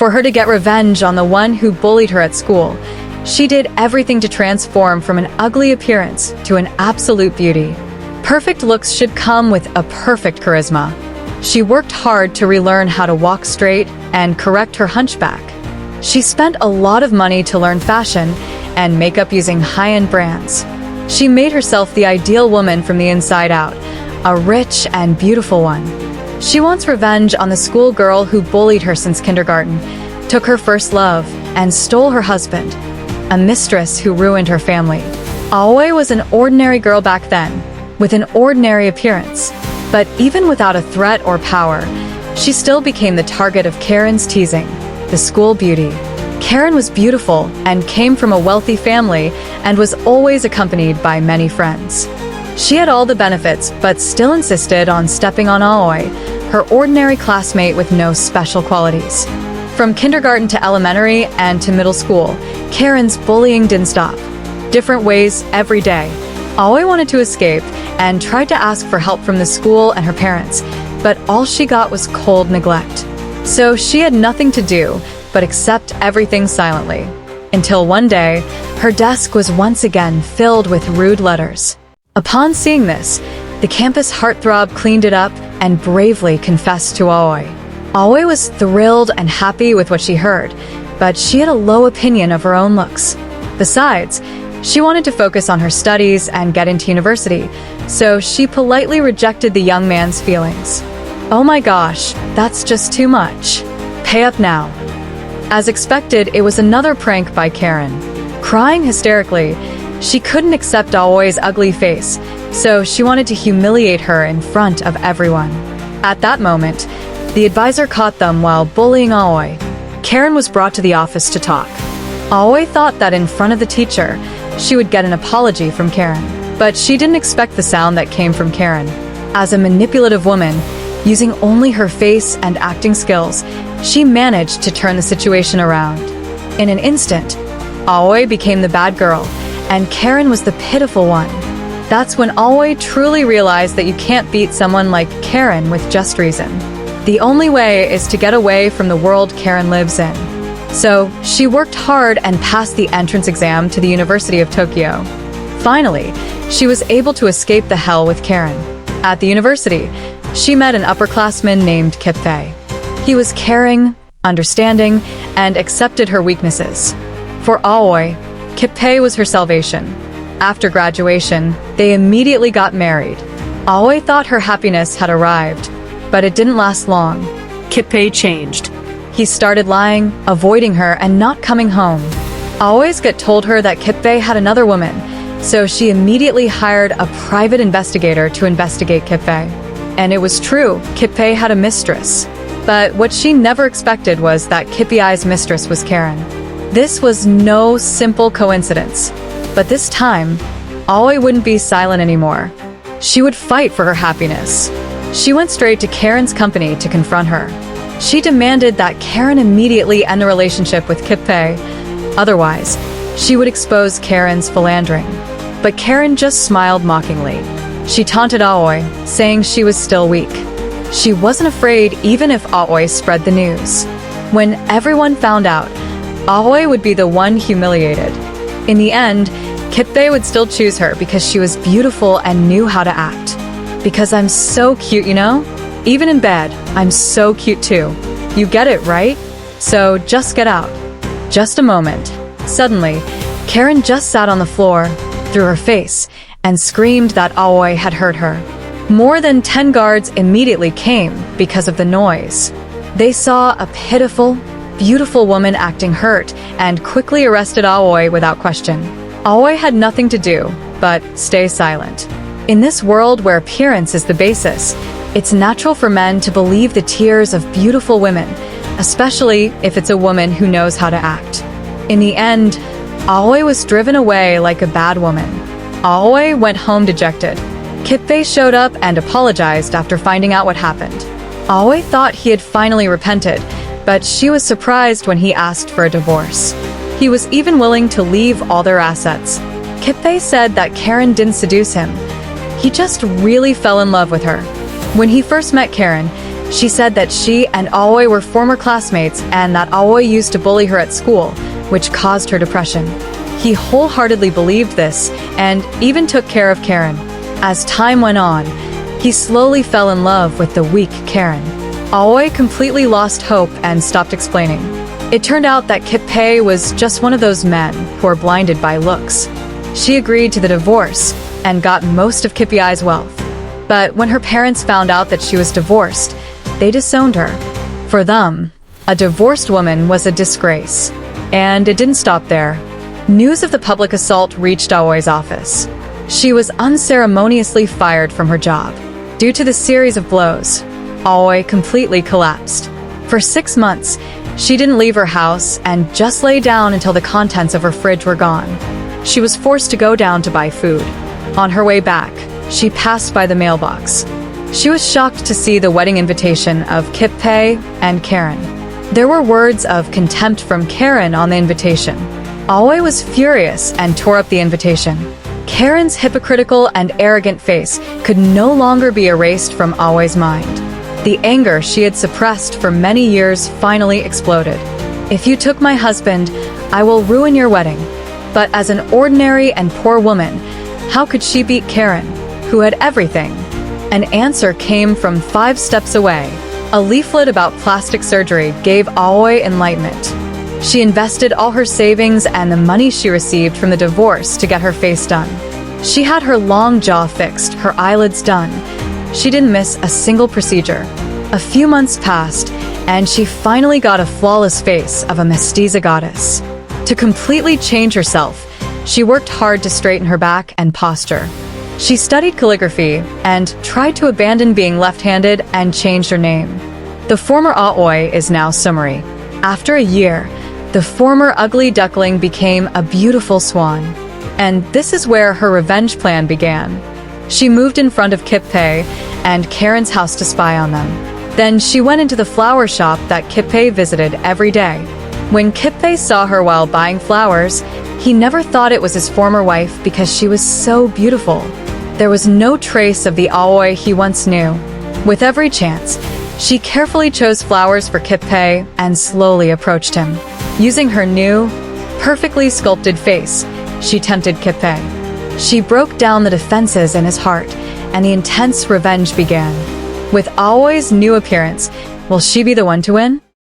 For her to get revenge on the one who bullied her at school, she did everything to transform from an ugly appearance to an absolute beauty. Perfect looks should come with a perfect charisma. She worked hard to relearn how to walk straight and correct her hunchback. She spent a lot of money to learn fashion and makeup using high-end brands. She made herself the ideal woman from the inside out, a rich and beautiful one. She wants revenge on the schoolgirl who bullied her since kindergarten, took her first love, and stole her husband, a mistress who ruined her family. Aoi was an ordinary girl back then, with an ordinary appearance. But even without a threat or power, she still became the target of Karen's teasing, the school beauty. Karen was beautiful and came from a wealthy family and was always accompanied by many friends. She had all the benefits, but still insisted on stepping on Aoi, her ordinary classmate with no special qualities. From kindergarten to elementary and to middle school, Karen's bullying didn't stop. Different ways every day. Aoi wanted to escape and tried to ask for help from the school and her parents, but all she got was cold neglect. So she had nothing to do but accept everything silently. Until one day, her desk was once again filled with rude letters. Upon seeing this, the campus heartthrob cleaned it up and bravely confessed to Aoi. Aoi was thrilled and happy with what she heard, but she had a low opinion of her own looks. Besides, she wanted to focus on her studies and get into university, so she politely rejected the young man's feelings. "Oh my gosh, that's just too much. Pay up now." As expected, it was another prank by Karen. Crying hysterically, she couldn't accept Aoi's ugly face, so she wanted to humiliate her in front of everyone. At that moment, the advisor caught them while bullying Aoi. Karen was brought to the office to talk. Aoi thought that in front of the teacher, she would get an apology from Karen. But she didn't expect the sound that came from Karen. As a manipulative woman, using only her face and acting skills, she managed to turn the situation around. In an instant, Aoi became the bad girl, and Karen was the pitiful one. That's when Aoi truly realized that you can't beat someone like Karen with just reason. The only way is to get away from the world Karen lives in. So, she worked hard and passed the entrance exam to the University of Tokyo. Finally, she was able to escape the hell with Karen. At the university, she met an upperclassman named Kipfei. He was caring, understanding, and accepted her weaknesses. For Aoi, Kipfei was her salvation. After graduation, they immediately got married. Aoi thought her happiness had arrived, but it didn't last long. Kipfei changed. He started lying, avoiding her, and not coming home. Aoi's gut told her that Kipfei had another woman, so she immediately hired a private investigator to investigate Kipfei. And it was true, Kipfei had a mistress. But what she never expected was that Kipfei's mistress was Karen. This was no simple coincidence. But this time, Aoi wouldn't be silent anymore. She would fight for her happiness. She went straight to Karen's company to confront her. She demanded that Karen immediately end the relationship with Kipfei. Otherwise, she would expose Karen's philandering. But Karen just smiled mockingly. She taunted Aoi, saying she was still weak. She wasn't afraid even if Aoi spread the news. When everyone found out, Aoi would be the one humiliated. In the end, Kipfei would still choose her because she was beautiful and knew how to act. Because I'm so cute, you know? Even in bed, I'm so cute too. You get it, right? So just get out. Just a moment. Suddenly, Karen just sat on the floor, threw her face, and screamed that Aoi had hurt her. More than 10 guards immediately came because of the noise. They saw a pitiful, beautiful woman acting hurt and quickly arrested Aoi without question. Aoi had nothing to do but stay silent. In this world where appearance is the basis, it's natural for men to believe the tears of beautiful women, especially if it's a woman who knows how to act. In the end, Aoi was driven away like a bad woman. Aoi went home dejected. Kipfei showed up and apologized after finding out what happened. Aoi thought he had finally repented, but she was surprised when he asked for a divorce. He was even willing to leave all their assets. Kipfei said that Karen didn't seduce him. He just really fell in love with her. When he first met Karen, She said that she and Aoi were former classmates and that Aoi used to bully her at school, which caused her depression. He wholeheartedly believed this and even took care of Karen. As time went on, he slowly fell in love with the weak Karen. Aoi completely lost hope and stopped explaining. It turned out that Kip-pei was just one of those men who are blinded by looks. She agreed to the divorce and got most of Kip-pei's wealth. But when her parents found out that she was divorced, they disowned her. For them, a divorced woman was a disgrace. And it didn't stop there. News of the public assault reached Aoi's office. She was unceremoniously fired from her job. Due to the series of blows, Aoi completely collapsed. For 6 months, she didn't leave her house and just lay down until the contents of her fridge were gone. She was forced to go down to buy food. On her way back, she passed by the mailbox. She was shocked to see the wedding invitation of Kip-pei and Karen. There were words of contempt from Karen on the invitation. Aoi was furious and tore up the invitation. Karen's hypocritical and arrogant face could no longer be erased from Aoi's mind. The anger she had suppressed for many years finally exploded. "If you took my husband, I will ruin your wedding." But as an ordinary and poor woman, how could she beat Karen, who had everything? An answer came from 5 steps away. A leaflet about plastic surgery gave Aoi enlightenment. She invested all her savings and the money she received from the divorce to get her face done. She had her long jaw fixed, her eyelids done. She didn't miss a single procedure. A few months passed, and she finally got a flawless face of a mestiza goddess. To completely change herself, she worked hard to straighten her back and posture. She studied calligraphy and tried to abandon being left-handed and changed her name. The former Aoi is now Sumari. After a year, the former ugly duckling became a beautiful swan. And this is where her revenge plan began. She moved in front of Kip-pei and Karen's house to spy on them. Then she went into the flower shop that Kip-pei visited every day. When Kip-pei saw her while buying flowers, he never thought it was his former wife because she was so beautiful. There was no trace of the Aoi he once knew. With every chance, she carefully chose flowers for Kip-pei and slowly approached him. Using her new, perfectly sculpted face, she tempted Kip-pei. She broke down the defenses in his heart, and the intense revenge began. With Aoi's new appearance, will she be the one to win?